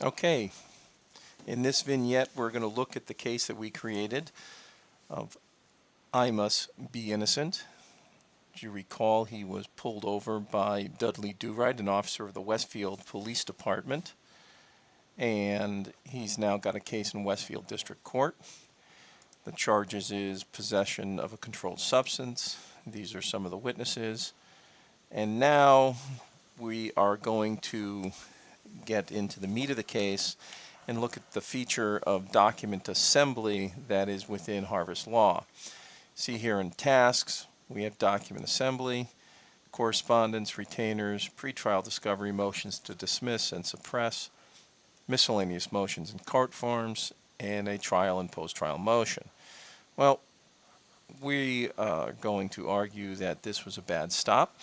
Okay, in this vignette we're going to look at the case that we created of I Must Be Innocent. As you recall, he was pulled over by Dudley Do-Right, an officer of the Westfield Police Department, and he's now got a case in Westfield District Court. The charges is possession of a controlled substance. These are some of the witnesses. And now we are going to get into the meat of the case and look at the feature of document assembly that is within Harvest Law. See here in tasks, we have document assembly, correspondence, retainers, pretrial discovery, motions to dismiss and suppress, miscellaneous motions and court forms, and a trial and post-trial motion. Well, we are going to argue that this was a bad stop,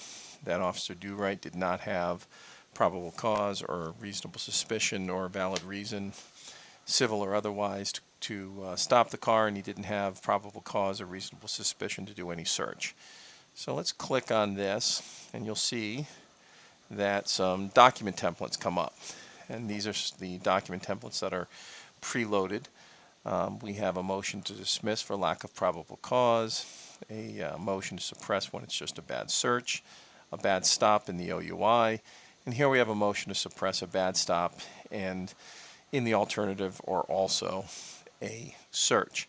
that Officer Do-Right did not have probable cause or reasonable suspicion or valid reason, civil or otherwise, to stop the car, and he didn't have probable cause or reasonable suspicion to do any search. So let's click on this, and you'll see that some document templates come up. And these are the document templates that are preloaded. We have a motion to dismiss for lack of probable cause, a motion to suppress when it's just a bad search, a bad stop in the OUI, and here we have a motion to suppress a bad stop and in the alternative or also a search.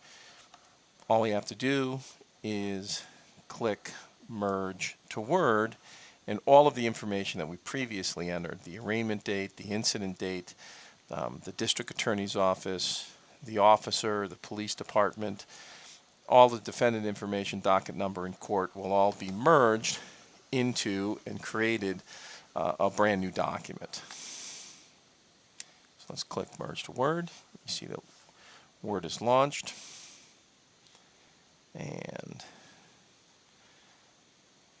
All we have to do is click merge to Word, and all of the information that we previously entered, the arraignment date, the incident date, the district attorney's office, the officer, the police department, all the defendant information, docket number, and court will all be merged into and created a brand new document. So let's click merge to Word. You see that Word is launched, and you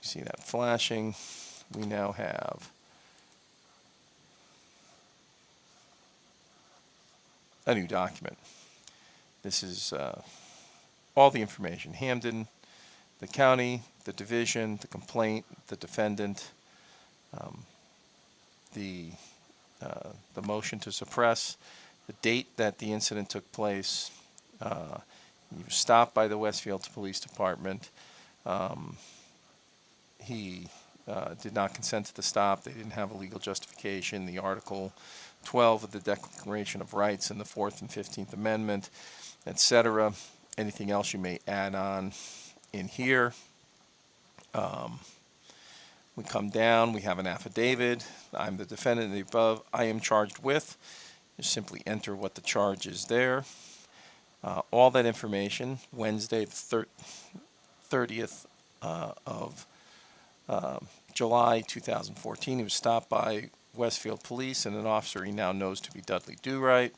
see that flashing. We now have a new document. This is all the information: Hampden, the county, the division, the complaint, the defendant, the motion to suppress, the date that the incident took place. He was stopped by the Westfield Police Department. He did not consent to the stop. They didn't have a legal justification. The Article 12 of the Declaration of Rights and the 4th and 15th Amendment, etc. Anything else you may add on in here. We come down, we have an affidavit. I'm the defendant in the above. I am charged with. You simply enter what the charge is there. All that information, Wednesday the 30th of July 2014. He was stopped by Westfield Police and an officer he now knows to be Dudley Do-Right.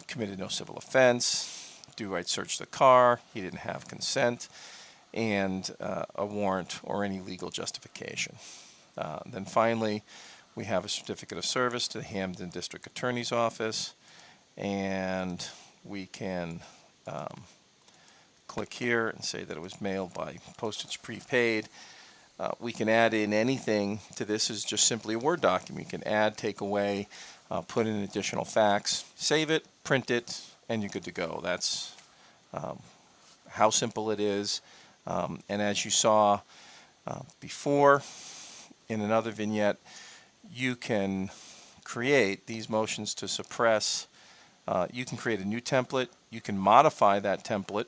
Committed no civil offense. Do-Right searched the car. He didn't have consent and a warrant or any legal justification. Then finally, we have a certificate of service to the Hampden District Attorney's Office, and we can click here and say that it was mailed by postage prepaid. We can add in anything to this. Is just simply a Word document. You can add, take away, put in additional facts, save it, print it, and you're good to go. That's how simple it is. And as you saw before in another vignette, you can create these motions to suppress. You can create a new template. You can modify that template,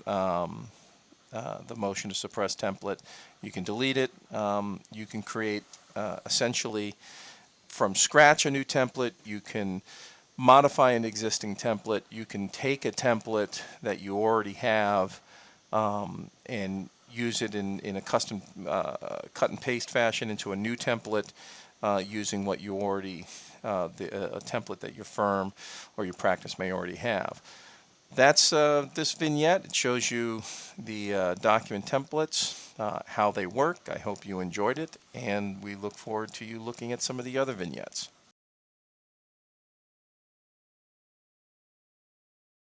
the motion to suppress template. You can delete it. You can create essentially from scratch a new template. You can modify an existing template. You can take a template that you already have and use it in a custom cut and paste fashion into a new template using what you already, a template that your firm or your practice may already have. That's this vignette. It shows you the document templates, how they work. I hope you enjoyed it, and we look forward to you looking at some of the other vignettes.